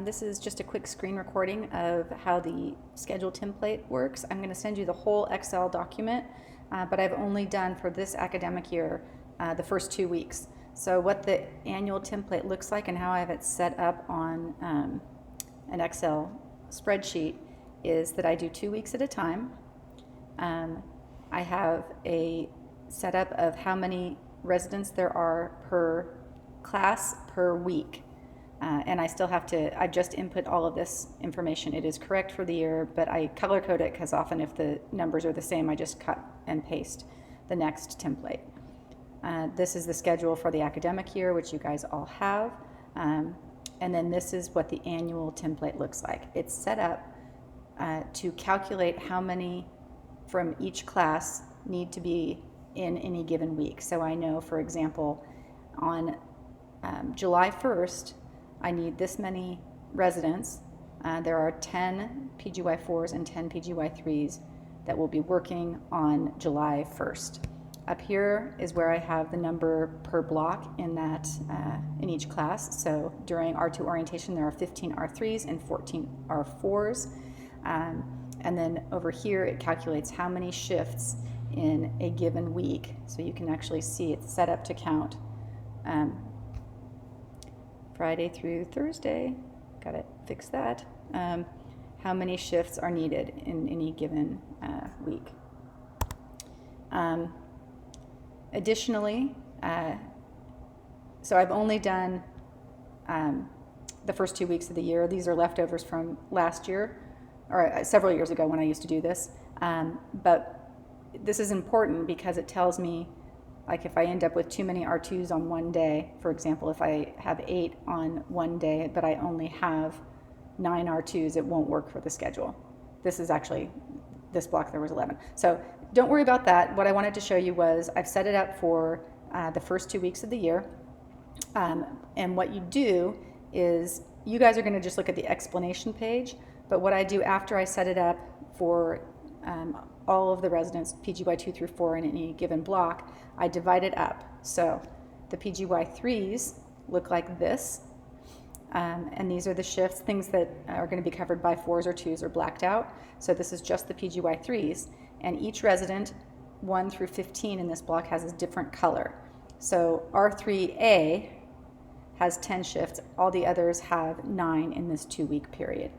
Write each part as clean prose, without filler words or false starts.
This is just a quick screen recording of how the schedule template works. I'm going to send you the whole Excel document, but I've only done for this academic year the first 2 weeks. So what the annual template looks like and how I have it set up on an Excel spreadsheet is that I do 2 weeks at a time. I have a setup of how many residents there are per class per week. And I still have to, I just input all of this information. It is correct for the year, but I color code it because often if the numbers are the same, I just cut and paste the next template. This is the schedule for the academic year, which you guys all have. And then this is what the annual template looks like. It's set up to calculate how many from each class need to be in any given week. So I know, for example, on July 1st, I need this many residents. There are 10 PGY4s and 10 PGY3s that will be working on July 1st. Up here is where I have the number per block in that in each class. So during R2 orientation, there are 15 R3s and 14 R4s. And then over here, it calculates how many shifts in a given week. So you can actually see it's set up to count Friday through Thursday, gotta fix that, how many shifts are needed in any given week. Additionally, so I've only done the first 2 weeks of the year. These are leftovers from last year, or several years ago when I used to do this. But this is important because it tells me, like if I end up with too many R2s on one day, for example, if I have 8 on one day, but I only have 9 R2s, it won't work for the schedule. This is actually, this block there was 11. So don't worry about that. What I wanted to show you was I've set it up for the first 2 weeks of the year. And what you do is, you guys are gonna just look at the explanation page, but what I do after I set it up for all of the residents, PGY 2 through 4 in any given block, I divide it up. So the PGY 3s look like this, and these are the shifts. Things that are going to be covered by 4s or 2s are blacked out. So this is just the PGY 3s, and each resident 1 through 15 in this block has a different color. So R3A has 10 shifts, all the others have 9 in this 2-week period.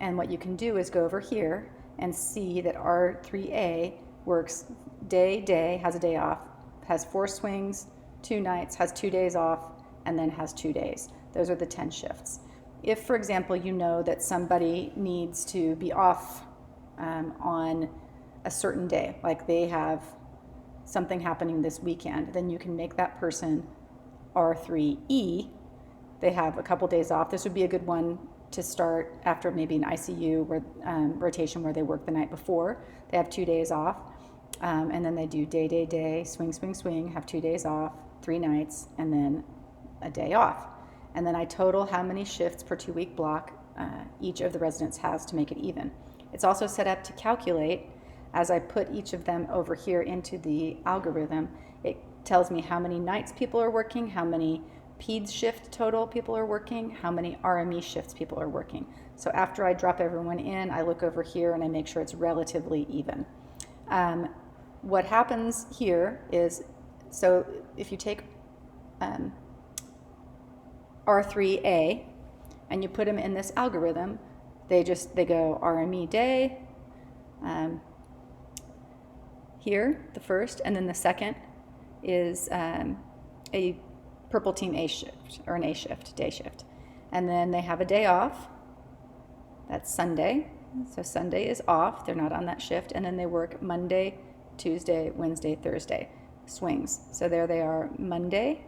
And what you can do is go over here and see that R3A works day, has a day off, has 4 swings, 2 nights, has 2 days off, and then has 2 days. Those are the 10 shifts. If, for example, you know that somebody needs to be off on a certain day, like they have something happening this weekend, then you can make that person R3E. They have a couple days off. This would be a good one to start after maybe an ICU where, rotation where they work the night before. They have 2 days off, and then they do day, swing, have 2 days off, 3 nights, and then a day off. And then I total how many shifts per 2-week block each of the residents has to make it even. It's also set up to calculate, as I put each of them over here into the algorithm, it tells me how many nights people are working, how many PEDS shift total people are working, how many RME shifts people are working. So after I drop everyone in, I look over here and I make sure it's relatively even. What happens here is, so if you take R3A and you put them in this algorithm, they go RME day, here, the first, and then the second is a purple team A shift, or an A shift, day shift. And then they have a day off, that's Sunday. So Sunday is off, they're not on that shift. And then they work Monday, Tuesday, Wednesday, Thursday, swings. So there they are, Monday,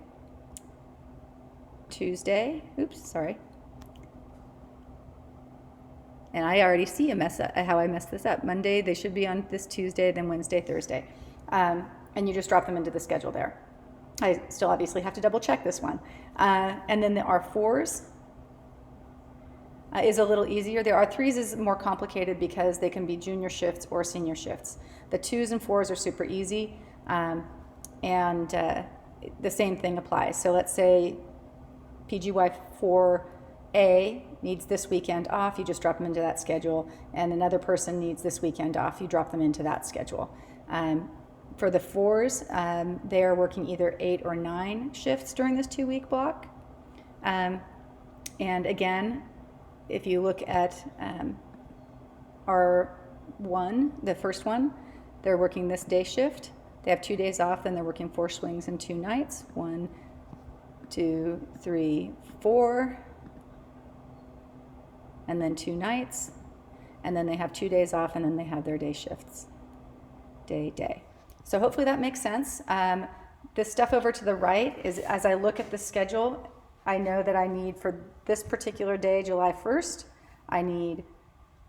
Tuesday, and I already see a mess up, how I messed this up. Monday, they should be on this Tuesday, then Wednesday, Thursday. And you just drop them into the schedule there. I still obviously have to double check this one. And then the R4s is a little easier. The R3s is more complicated because they can be junior shifts or senior shifts. The 2s and 4s are super easy, and the same thing applies. So let's say PGY4A needs this weekend off, you just drop them into that schedule, and another person needs this weekend off, you drop them into that schedule. For the 4s, they're working either 8 or 9 shifts during this 2-week block. And again, if you look at our one, the first one, they're working this day shift. They have 2 days off, then they're working 4 swings and 2 nights. 1, 2, 3, 4, and then 2 nights. And then they have 2 days off, and then they have their day shifts. Day. So hopefully that makes sense. This stuff over to the right is, as I look at the schedule, I know that I need for this particular day, July 1st, I need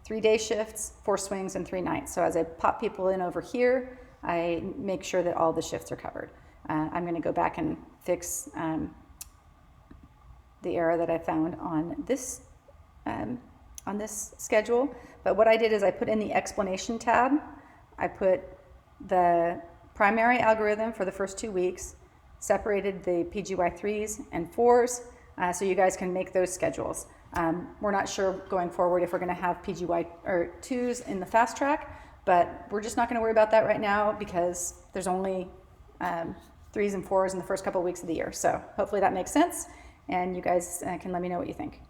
3 day shifts, 4 swings, and 3 nights. So as I pop people in over here, I make sure that all the shifts are covered. I'm going to go back and fix the error that I found on this schedule. But what I did is I put in the explanation tab, I put the primary algorithm for the first 2 weeks, separated the PGY 3s and 4s, so you guys can make those schedules. We're not sure going forward if we're going to have PGY or 2s in the fast track, but we're just not going to worry about that right now because there's only 3s and 4s in the first couple of weeks of the year. So hopefully that makes sense, and you guys can let me know what you think.